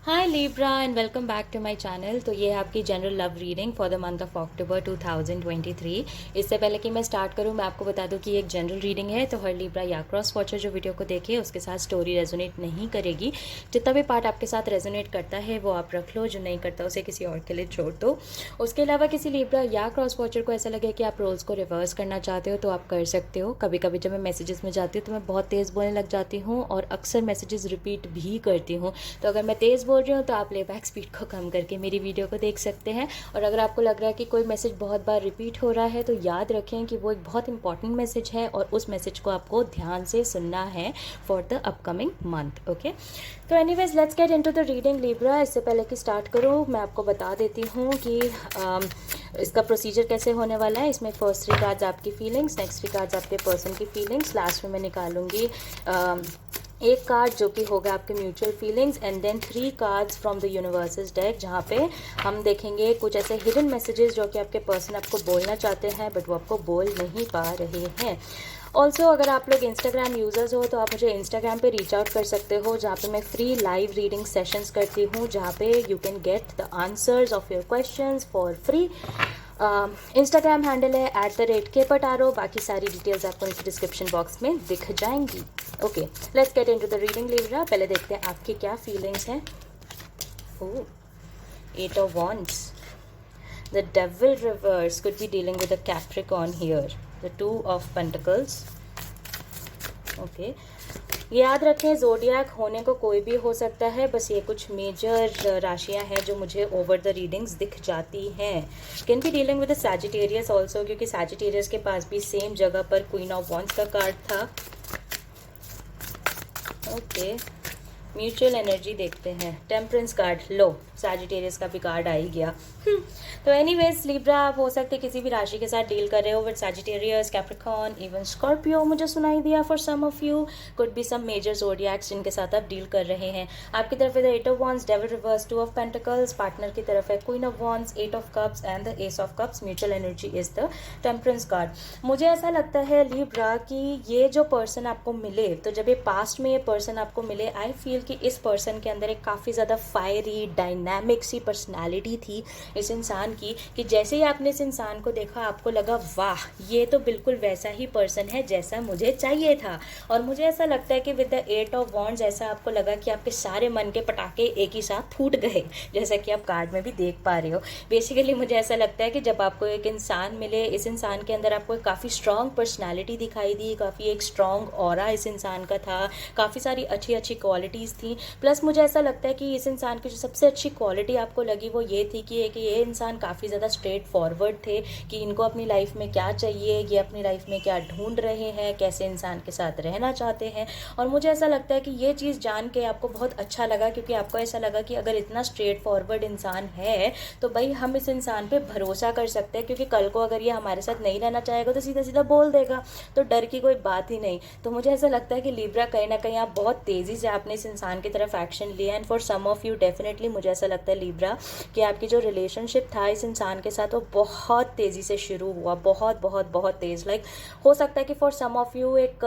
Hi Libra and welcome back to my channel. तो ये है आपकी general love reading for the month of October 2023। इससे पहले कि मैं स्टार्ट करूं, मैं आपको बता दूं कि ये एक जनरल रीडिंग है, तो हर लिब्रा या क्रॉस वॉचर जो वीडियो को देखे उसके साथ स्टोरी रेजोनेट नहीं करेगी। जितना भी पार्ट आपके साथ रेजोनेट करता है वो आप रख लो, जो नहीं करता उसे किसी और के लिए छोड़ दो। उसके अलावा किसी लिब्रा या क्रॉस वॉचर को ऐसा लगे कि आप रोल्स को रिवर्स करना चाहते हो तो आप कर सकते हो। कभी कभी जब मैं मैसेजेस में जाती हूँ तो मैं बहुत तेज़ बोलने लग जाती हूँ और अक्सर मैसेजेस रिपीट भी करती हूँ। तो अगर मैं तेज़ बोल रही हूँ तो आप प्लेबैक स्पीड को कम करके मेरी वीडियो को देख सकते हैं। और अगर आपको लग रहा है कि कोई मैसेज बहुत बार रिपीट हो रहा है तो याद रखें कि वो एक बहुत इंपॉर्टेंट मैसेज है और उस मैसेज को आपको ध्यान से सुनना है for the upcoming month. Okay, तो anyways let's get into the reading Libra. इससे पहले कि स्टार्ट करूँ मैं आपको बता देती हूँ कि इसका प्रोसीजर कैसे होने वाला है। इसमें फर्स्ट 3 कार्ड्स आपकी फीलिंग्स, नेक्स्ट 3 कार्ड्स आपके पर्सन की फीलिंग्स, लास्ट में मैं निकालूंगी एक कार्ड जो कि होगा आपके mutual feelings and then 3 cards from the universe's deck, जहाँ पे हम देखेंगे कुछ ऐसे हिडन मैसेजेस जो कि आपके पर्सन आपको बोलना चाहते हैं बट वो आपको बोल नहीं पा रहे हैं। ऑल्सो अगर आप लोग इंस्टाग्राम यूज़र्स हो तो आप मुझे इंस्टाग्राम पे रीच आउट कर सकते हो, जहाँ पे मैं फ्री लाइव रीडिंग सेशंस करती हूँ, जहाँ पे you can get the answers of your questions for free. Instagram handle है @kpataro। बाकी सारी डिटेल्स आपको नीचे डिस्क्रिप्शन बॉक्स में दिख जाएंगी। Okay, let's get into the reading Libra. पहले देखते हैं आपकी क्या फीलिंग्स हैं। ओह, 8 of Wands, the Devil reverse could be dealing with a Capricorn here, the 2 of Pentacles. Okay, याद रखें ज़ोडिएक होने को कोई भी हो सकता है, बस ये कुछ मेजर राशियां हैं जो मुझे ओवर द रीडिंग्स दिख जाती हैं। Can be dealing with Sagittarius also, क्योंकि सैजिटेरियस के पास भी सेम जगह पर क्वीन ऑफ वॉन्ड्स का कार्ड था। ओके, म्यूचुअल एनर्जी देखते हैं। टेम्परेंस कार्ड, लो सैजिटेरियस का भी कार्ड आ ही गया। तो एनीवेज लिब्रा, आप हो सकते किसी भी राशि के साथ डील कर रहे हो with Sagittarius, Capricorn, even Scorpio मुझे सुनाई दिया for some of you. Could be some major zodiacs जिनके साथ आप डील कर रहे हैं। आपकी तरफ है the 8 of Wands, devil reverse, 2 of Pentacles। Partner की तरफ है queen of wands, 8 of Cups and the S of cups. Mutual energy is the temperance card. मुझे ऐसा लगता है लिब्रा कि ये जो पर्सन आपको मिले, तो जब ये पास्ट में ये पर्सन आपको मिले, आई फील कि इस पर्सन के अंदर एक काफ़ी ज़्यादा फायरी डायनामिक सी पर्सनैलिटी थी इस इंसान की, कि जैसे ही आपने इस इंसान को देखा आपको लगा वाह ये तो बिल्कुल वैसा ही पर्सन है जैसा मुझे चाहिए था। और मुझे ऐसा लगता है कि विद द 8 of Wands ऐसा आपको लगा कि आपके सारे मन के पटाखे एक ही साथ फूट गए, जैसा कि आप कार्ड में भी देख पा रहे हो। बेसिकली मुझे ऐसा लगता है कि जब आपको एक इंसान मिले, इस इंसान के अंदर आपको काफ़ी स्ट्रॉन्ग पर्सनैलिटी दिखाई दी, काफ़ी एक स्ट्रॉन्ग ऑरा इस इंसान का था, काफ़ी सारी अच्छी अच्छी क्वालिटीज़ थी। प्लस मुझे ऐसा लगता है कि इस इंसान की जो सबसे अच्छी क्वालिटी आपको लगी वो ये थी कि ये इंसान काफ़ी ज़्यादा स्ट्रेट फॉरवर्ड थे कि इनको अपनी लाइफ में क्या चाहिए, ये अपनी लाइफ में क्या ढूंढ रहे हैं, कैसे इंसान के साथ रहना चाहते हैं। और मुझे ऐसा लगता है कि ये चीज़ जान के आपको बहुत अच्छा लगा, क्योंकि आपको ऐसा लगा कि अगर इतना स्ट्रेट फॉरवर्ड इंसान है तो भाई हम इस इंसान पे भरोसा कर सकते हैं, क्योंकि कल को अगर ये हमारे साथ नहीं रहना चाहेगा तो सीधा सीधा बोल देगा, तो डर की कोई बात ही नहीं। तो मुझे ऐसा लगता है कि लिब्रा कहीं ना कहीं आप बहुत तेज़ी से आपने इस इंसान की तरफ एक्शन लिया। And for some of you definitely मुझे ऐसा लगता है लिब्रा कि आपकी जो रिलेशनशिप था इस इंसान के साथ वो बहुत तेज़ी से शुरू हुआ, बहुत बहुत बहुत तेज़। लाइक हो सकता है कि फॉर सम ऑफ यू एक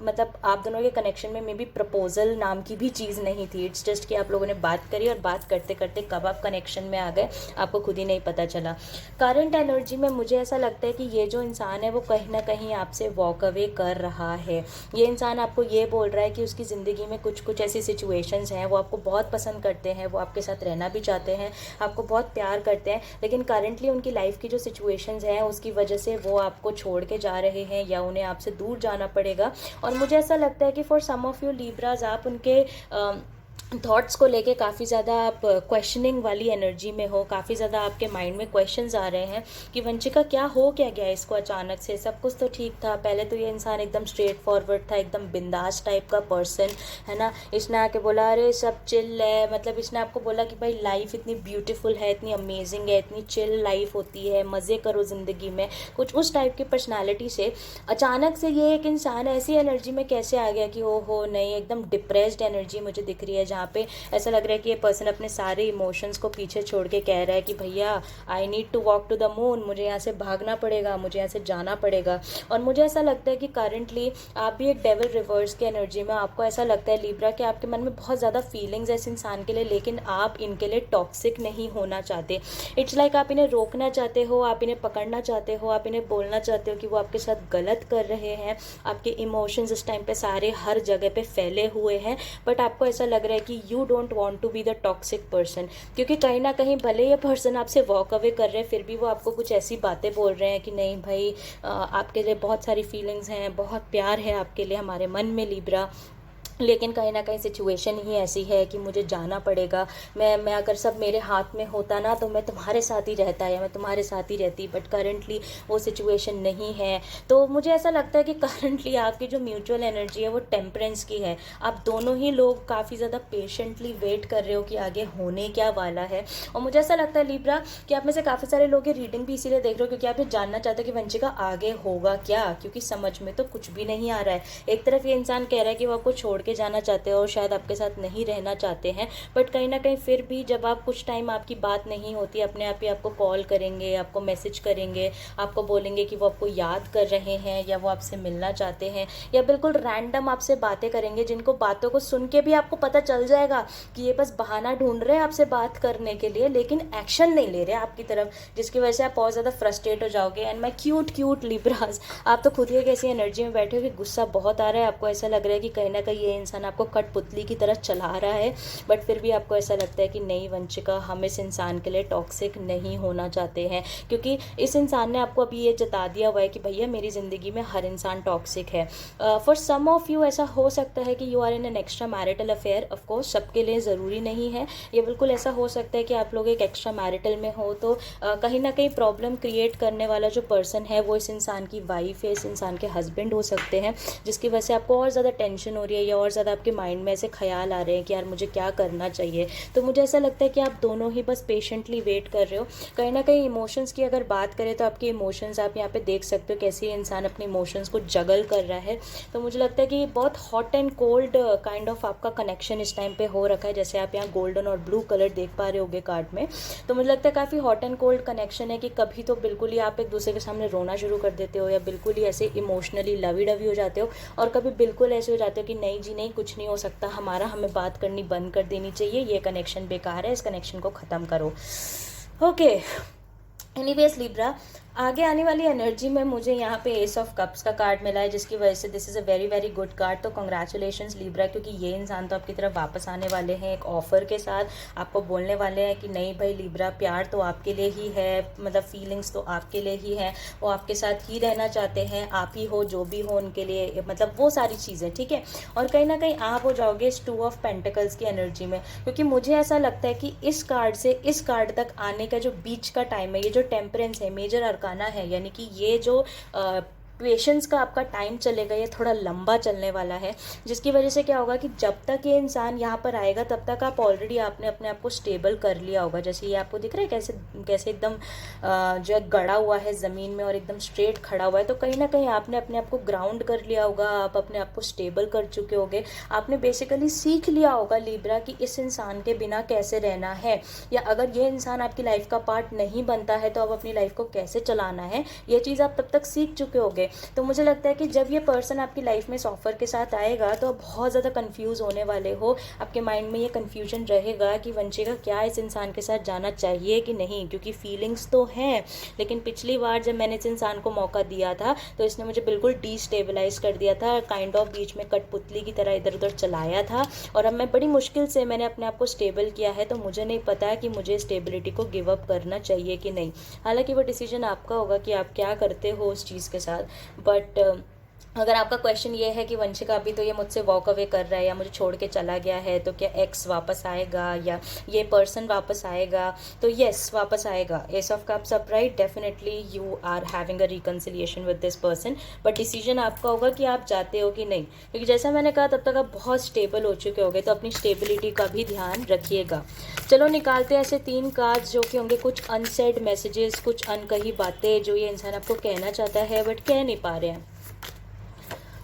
मतलब आप दोनों के कनेक्शन में मे बी प्रपोजल नाम की भी चीज़ नहीं थी। इट्स जस्ट कि आप लोगों ने बात करी और बात करते करते कब आप कनेक्शन में आ गए आपको खुद ही नहीं पता चला। करंट एनर्जी में मुझे ऐसा लगता है कि ये जो इंसान है वो कहीं ना कहीं आपसे वॉक अवे कर रहा है। ये इंसान आपको ये बोल रहा है कि उसकी ज़िंदगी में कुछ कुछ ऐसी सिचुएशंस हैं, वो आपको बहुत पसंद करते हैं, वो आपके साथ रहना भी चाहते हैं, आपको बहुत प्यार करते हैं, लेकिन करंटली उनकी लाइफ की जो सिचुएशंस हैं उसकी वजह से वो आपको छोड़ के जा रहे हैं या उन्हें आपसे दूर जाना पड़ेगा। और मुझे ऐसा लगता है कि for some of you Libras आप उनके थॉट्स को लेके काफ़ी ज़्यादा आप क्वेश्चनिंग वाली एनर्जी में हो, काफ़ी ज़्यादा आपके माइंड में क्वेश्चंस आ रहे हैं कि वंशिका क्या हो क्या गया इसको अचानक से, सब कुछ तो ठीक था, पहले तो ये इंसान एकदम स्ट्रेट फॉरवर्ड था, एकदम बिंदास टाइप का पर्सन है ना। इसने आके बोला अरे सब चिल है, मतलब इसने आपको बोला कि भाई लाइफ इतनी ब्यूटीफुल है, इतनी अमेजिंग है, इतनी चिल लाइफ होती है, मज़े करो ज़िंदगी में, कुछ उस टाइप की पर्सनैलिटी से अचानक से ये एक इंसान ऐसी एनर्जी में कैसे आ गया कि ओ हो नहीं, एकदम डिप्रेस्ड एनर्जी मुझे दिख रही है, जहाँ यहाँ पे ऐसा लग रहा है कि ये पर्सन अपने सारे इमोशंस को पीछे छोड़ के कह रहा है कि भैया I need to walk to the moon, मुझे यहाँ से भागना पड़ेगा, मुझे यहाँ से जाना पड़ेगा। और मुझे ऐसा लगता है कि करंटली आप भी एक डेविल रिवर्स की एनर्जी में, आपको ऐसा लगता है लिब्रा कि आपके मन में बहुत ज़्यादा फीलिंग्स है इस इंसान के लिए, लेकिन आप इनके लिए टॉक्सिक नहीं होना चाहते। इट्स लाइक आप इन्हें रोकना चाहते हो, आप इन्हें पकड़ना चाहते हो, आप इन्हें बोलना चाहते हो कि वो आपके साथ गलत कर रहे हैं, आपके इमोशंस इस टाइम पे सारे हर जगह पे फैले हुए हैं, बट आपको ऐसा लग रहा है कि you don't want to be the toxic person. क्योंकि कहीं ना कहीं भले ये पर्सन आपसे वॉक अवे कर रहे हैं, फिर भी वो आपको कुछ ऐसी बातें बोल रहे हैं कि नहीं भाई, आपके लिए बहुत सारी फीलिंग्स हैं, बहुत प्यार है आपके लिए हमारे मन में लिब्रा, लेकिन कहीं ना कहीं सिचुएशन ही ऐसी है कि मुझे जाना पड़ेगा। मैं अगर सब मेरे हाथ में होता ना तो मैं तुम्हारे साथ ही रहता या मैं तुम्हारे साथ ही रहती, बट करंटली वो सिचुएशन नहीं है। तो मुझे ऐसा लगता है कि करंटली आपकी जो म्यूचुअल एनर्जी है वो टेम्परेंस की है। आप दोनों ही लोग काफ़ी ज़्यादा पेशेंटली वेट कर रहे हो कि आगे होने क्या वाला है। और मुझे ऐसा लगता है लिब्रा कि आप में से काफ़ी सारे लोग ये रीडिंग भी इसीलिए देख रहे हो क्योंकि आप ये जानना चाहते हो कि वंशिका आगे होगा क्या, क्योंकि समझ में तो कुछ भी नहीं आ रहा है। एक तरफ ये इंसान कह रहा है कि वो आपको छोड़ जाना चाहते हो और शायद आपके साथ नहीं रहना चाहते हैं, बट कहीं ना कहीं फिर भी जब आप कुछ टाइम आपकी बात नहीं होती, अपने आप ही आपको कॉल करेंगे, आपको मैसेज करेंगे, आपको बोलेंगे कि वो आपको याद कर रहे हैं या वो आपसे मिलना चाहते हैं, या बिल्कुल रैंडम आपसे बातें करेंगे जिनको बातों को सुन के भी आपको पता चल जाएगा कि ये बस बहाना ढूंढ रहे हैं आपसे बात करने के लिए, लेकिन एक्शन नहीं ले रहे आपकी तरफ, जिसकी वजह से आप बहुत ज़्यादा फ्रस्ट्रेट हो जाओगे। एंड माई क्यूट लिब्रास, आप तो खुद ही एक ऐसी एनर्जी में बैठे हो कि गुस्सा बहुत आ रहा है, आपको ऐसा लग रहा है कि कहीं ना कहीं ये इंसान आपको कठपुतली की तरह चला रहा है, बट फिर भी आपको ऐसा लगता है कि नहीं वंशिका, हम इस इंसान के लिए टॉक्सिक नहीं होना चाहते हैं, क्योंकि इस इंसान ने आपको अभी ये जता दिया हुआ है कि भैया मेरी ज़िंदगी में हर इंसान टॉक्सिक है। फॉर सम ऑफ यू ऐसा हो सकता है कि you are in an extramarital affair, of course सबके लिए ज़रूरी नहीं है, ये बिल्कुल ऐसा हो सकता है कि आप लोग एक एक्स्ट्रा मैरिटल में हो, तो कहीं ना कहीं प्रॉब्लम क्रिएट करने वाला जो पर्सन है वो इस इंसान की वाइफ है, इस इंसान के हस्बैंड हो सकते हैं, जिसकी वजह से आपको और ज़्यादा टेंशन हो रही है या और ज़्यादा आपके माइंड में ऐसे ख्याल आ रहे हैं कि यार मुझे क्या करना चाहिए। तो मुझे ऐसा लगता है कि आप दोनों ही बस पेशेंटली वेट कर रहे हो। कहीं ना कहीं इमोशंस की अगर बात करें तो आपके इमोशंस आप यहाँ पे देख सकते हो कैसे इंसान अपने इमोशंस को जगल कर रहा है। तो मुझे लगता है कि बहुत hot and cold kind of आपका कनेक्शन इस टाइम पे हो रखा है, जैसे आप यहाँ गोल्डन और ब्लू कलर देख पा रहे होगे कार्ड में। तो मुझे लगता है काफ़ी हॉट एंड कोल्ड कनेक्शन है कि कभी तो बिल्कुल ही आप एक दूसरे के सामने रोना शुरू कर देते हो या बिल्कुल ही ऐसे इमोशनली लवी डवी हो जाते हो, और कभी बिल्कुल ऐसे हो जाते हो कि नहीं जी नहीं, कुछ नहीं हो सकता हमारा, हमें बात करनी बंद कर देनी चाहिए, ये कनेक्शन बेकार है, इस कनेक्शन को ख़त्म करो। ओके, एनीवेज लिब्रा, आगे आने वाली एनर्जी में मुझे यहाँ पे एस ऑफ कप्स का कार्ड मिला है, जिसकी वजह से this is a very very good card. तो कॉन्ग्रेचुलेशंस लिब्रा, क्योंकि ये इंसान तो आपकी तरफ वापस आने वाले हैं एक ऑफर के साथ, आपको बोलने वाले हैं कि नहीं भाई लिब्रा, प्यार तो आपके लिए ही है, मतलब फीलिंग्स तो आपके लिए ही है, वो आपके साथ ही रहना चाहते हैं, आप ही हो जो भी हो उनके लिए, मतलब वो सारी चीज़ें, ठीक है। और कहीं ना कहीं आप हो जाओगे इस 2 ऑफ पेंटिकल्स की एनर्जी में, क्योंकि मुझे ऐसा लगता है कि इस कार्ड से इस कार्ड तक आने का जो बीच का टाइम है, ये जो टेम्परेंस है, मेजर अरकाना है, यानी कि ये जो पेशेंस का आपका टाइम चलेगा ये थोड़ा लंबा चलने वाला है, जिसकी वजह से क्या होगा कि जब तक ये इंसान यहाँ पर आएगा तब तक आप ऑलरेडी आपने अपने आप को स्टेबल कर लिया होगा। जैसे ये आपको दिख रहा है कैसे कैसे एकदम जो है गड़ा हुआ है ज़मीन में और एकदम स्ट्रेट खड़ा हुआ है, तो कहीं ना कहीं आपने अपने आप को ग्राउंड कर लिया होगा, आप अपने आप को स्टेबल कर चुके होगे, आपने बेसिकली सीख लिया होगा लिब्रा कि इस इंसान के बिना कैसे रहना है, या अगर ये इंसान आपकी लाइफ का पार्ट नहीं बनता है तो आप अपनी लाइफ को कैसे चलाना है, ये चीज़ आप तब तक सीख चुके होगे। तो मुझे लगता है कि जब ये पर्सन आपकी लाइफ में इस ऑफर के साथ आएगा तो आप बहुत ज़्यादा कंफ्यूज होने वाले हो, आपके माइंड में ये कंफ्यूजन रहेगा कि वंशिका क्या इस इंसान के साथ जाना चाहिए कि नहीं, क्योंकि फीलिंग्स तो हैं, लेकिन पिछली बार जब मैंने इस इंसान को मौका दिया था तो इसने मुझे बिल्कुल डिस्टेबलाइज कर दिया था, काइंड ऑफ बीच में कठपुतली की तरह इधर उधर चलाया था, और अब मैं बड़ी मुश्किल से मैंने अपने आप को स्टेबल किया है। तो मुझे नहीं पता कि मुझे स्टेबिलिटी को गिव अप करना चाहिए कि नहीं। हालांकि वो डिसीजन आपका होगा कि आप क्या करते हो उस चीज़ के साथ, बट अगर आपका क्वेश्चन ये है कि वंशिका अभी तो ये मुझसे वॉक अवे कर रहा है या मुझे छोड़ के चला गया है, तो क्या एक्स वापस आएगा या ये पर्सन वापस आएगा, तो येस वापस आएगा। Ace of cups upright, definitely you are having a reconciliation with this person, but decision आपका होगा कि आप जाते हो कि नहीं, क्योंकि जैसा मैंने कहा तब तक आप बहुत स्टेबल हो चुके होगे, तो अपनी स्टेबिलिटी का भी ध्यान रखिएगा। चलो निकालते हैं ऐसे 3 कार्ड्स जो कि होंगे कुछ अनसेड मैसेजेस, कुछ अनकही बातें जो ये इंसान आपको कहना चाहता है बट कह नहीं पा रहे हैं।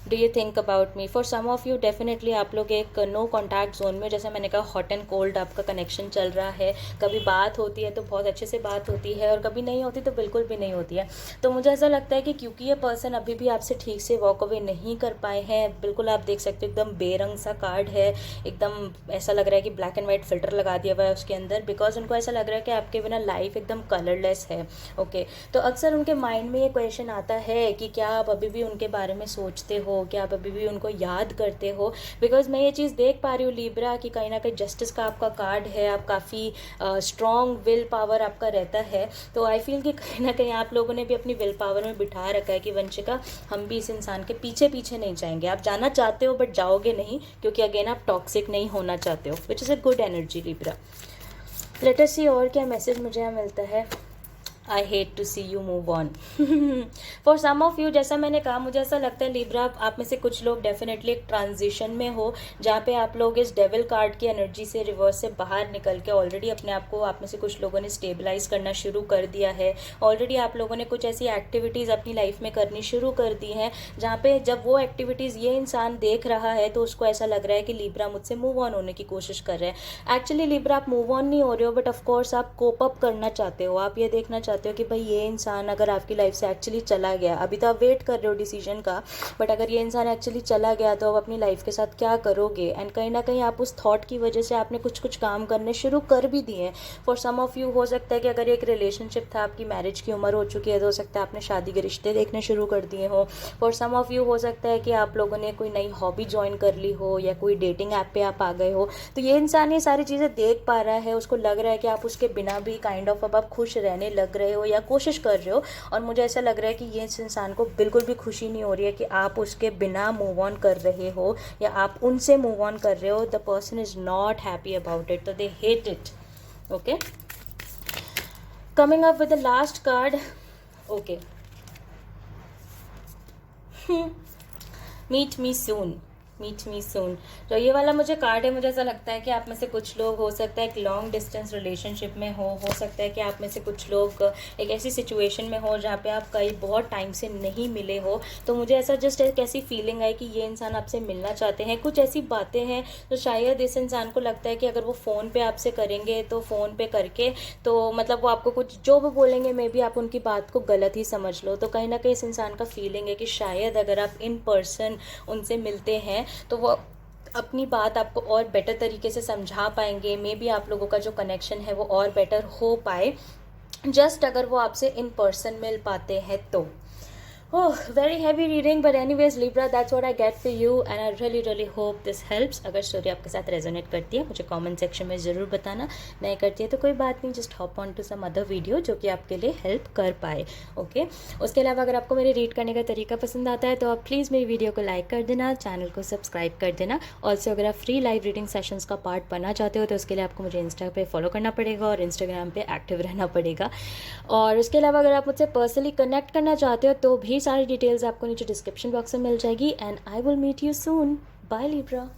Do you think about me? For some of you definitely आप लोग एक नो कॉन्टैक्ट जोन में, जैसे मैंने कहा हॉट एंड कोल्ड आपका कनेक्शन चल रहा है। कभी बात होती है तो बहुत अच्छे से बात होती है और कभी नहीं होती तो बिल्कुल भी नहीं होती है। तो मुझे ऐसा लगता है कि क्योंकि ये पर्सन अभी भी आपसे ठीक से वॉक अवे नहीं कर पाए हैं, बिल्कुल आप देख सकते हो एकदम बेरंग सा कार्ड है, एकदम ऐसा लग रहा है कि ब्लैक एंड वाइट फिल्टर लगा दिया हुआ है उसके अंदर, बिकॉज उनको ऐसा लग रहा है कि आपके बिना लाइफ एकदम कलरलेस है। ओके, तो अक्सर उनके माइंड में ये क्वेश्चन आता है कि क्या आप अभी भी उनके बारे में सोचते हो, क्या आप अभी भी उनको याद करते हो? बिकॉज मैं ये चीज़ देख पा रही हूँ लिब्रा कि कहीं ना कहीं जस्टिस का आपका कार्ड है, आप काफ़ी स्ट्रॉन्ग विल पावर आपका रहता है। तो आई फील कि कहीं ना कहीं आप लोगों ने भी अपनी विल पावर में बिठा रखा है कि वंशिका हम भी इस इंसान के पीछे पीछे नहीं जाएंगे। आप जाना चाहते हो बट जाओगे नहीं, क्योंकि अगेन आप टॉक्सिक नहीं होना चाहते हो, which is a good energy Libra. Let us see और क्या मैसेज मुझे यहाँ मिलता है। I hate to see you move on. For some of you, जैसा मैंने कहा, मुझे ऐसा लगता है लिब्रा आप में से कुछ लोग डेफिनेटली एक ट्रांजिशन में हो, जहाँ पे आप लोग इस डेविल कार्ड की एनर्जी से, रिवर्स से बाहर निकल के ऑलरेडी अपने आप को, आप में से कुछ लोगों ने स्टेबलाइज करना शुरू कर दिया है। ऑलरेडी आप लोगों ने कुछ ऐसी एक्टिविटीज़ अपनी लाइफ में करनी शुरू कर दी हैं, जहाँ पे जब वो एक्टिविटीज़ ये इंसान देख रहा है तो उसको ऐसा लग रहा है कि लिब्रा मुझसे मूव ऑन होने की कोशिश कर रहे हैं। एक्चुअली लिब्रा आप मूव ऑन नहीं हो रहे हो, बट ऑफकोर्स आप कोप अप करना चाहते हो। आप ये देखना चाहते हो कि भाई ये इंसान अगर आपकी लाइफ से एक्चुअली चला गया, अभी तो आप वेट कर रहे हो डिसीजन का, बट अगर ये इंसान एक्चुअली चला गया तो आप अपनी लाइफ के साथ क्या करोगे? एंड कहीं ना कहीं आप उस थॉट की वजह से आपने कुछ कुछ काम करने शुरू कर भी दिए हैं। फॉर सम ऑफ यू हो सकता है कि अगर एक रिलेशनशिप था, आपकी मैरिज की उम्र हो चुकी है, तो हो सकता है आपने शादी के रिश्ते देखने शुरू कर दिए हो। फॉर सम ऑफ यू हो सकता है कि आप लोगों ने कोई नई हॉबी ज्वाइन कर ली हो, या कोई डेटिंग ऐप पे आप आ गए हो। तो ये इंसान ये सारी चीज़ें देख पा रहा है, उसको लग रहा है कि आप उसके बिना भी काइंड ऑफ अब आप खुश रहने लग रहे हो या कोशिश कर रहे हो। और मुझे ऐसा लग रहा है कि ये इस इंसान को बिल्कुल भी खुशी नहीं हो रही है कि आप उसके बिना मूव ऑन कर रहे हो या आप उनसे मूव ऑन कर रहे हो। The person is not happy about it, तो they hate it. Okay, coming up with the last card. Okay, meet me soon, meet me soon. तो ये वाला मुझे कार्ड है, मुझे ऐसा लगता है कि आप में से कुछ लोग, हो सकता है एक लॉन्ग डिस्टेंस रिलेशनशिप में हो सकता है कि आप में से कुछ लोग एक ऐसी सिचुएशन में हो जहाँ पे आप कई बहुत टाइम से नहीं मिले हो। तो मुझे ऐसा जस्ट एक ऐसी फीलिंग है कि ये इंसान आपसे मिलना चाहते हैं। कुछ ऐसी बातें हैं तो शायद इस इंसान को लगता है कि अगर वो फ़ोन पे आपसे करेंगे तो फ़ोन पे करके तो मतलब वो आपको कुछ जो भी बोलेंगे, मे बी आप उनकी बात को गलत ही समझ लो। तो कहीं ना कहीं इस इंसान का फीलिंग है कि शायद अगर आप इन पर्सन उनसे मिलते हैं तो वो अपनी बात आपको और बेटर तरीके से समझा पाएंगे। मे बी आप लोगों का जो कनेक्शन है वो और बेटर हो पाए, जस्ट अगर वो आपसे इन पर्सन मिल पाते हैं तो। Oh, very heavy reading, but anyways Libra, that's what I get for you and I really hope this helps. अगर स्टोरी आपके साथ रेजोनेट करती है मुझे कमेंट सेक्शन में ज़रूर बताना, नहीं करती है तो कोई बात नहीं, just hop on to some other video जो कि आपके लिए हेल्प कर पाए। ओके, उसके अलावा अगर आपको मेरे रीड करने का तरीका पसंद आता है तो आप प्लीज़ मेरी वीडियो को लाइक कर देना, चैनल को सब्सक्राइब कर देना। ऑल्सो अगर आप फ्री लाइव रीडिंग सेशंस का पार्ट बनना चाहते हो तो उसके लिए आपको मुझे इंस्टा पे फॉलो करना पड़ेगा और इंस्टाग्राम पे एक्टिव रहना पड़ेगा। और उसके अलावा अगर आप मुझसे पर्सनली कनेक्ट करना चाहते हो तो भी सारी डिटेल्स आपको नीचे डिस्क्रिप्शन बॉक्स में मिल जाएगी। And I will meet you soon. Bye Libra.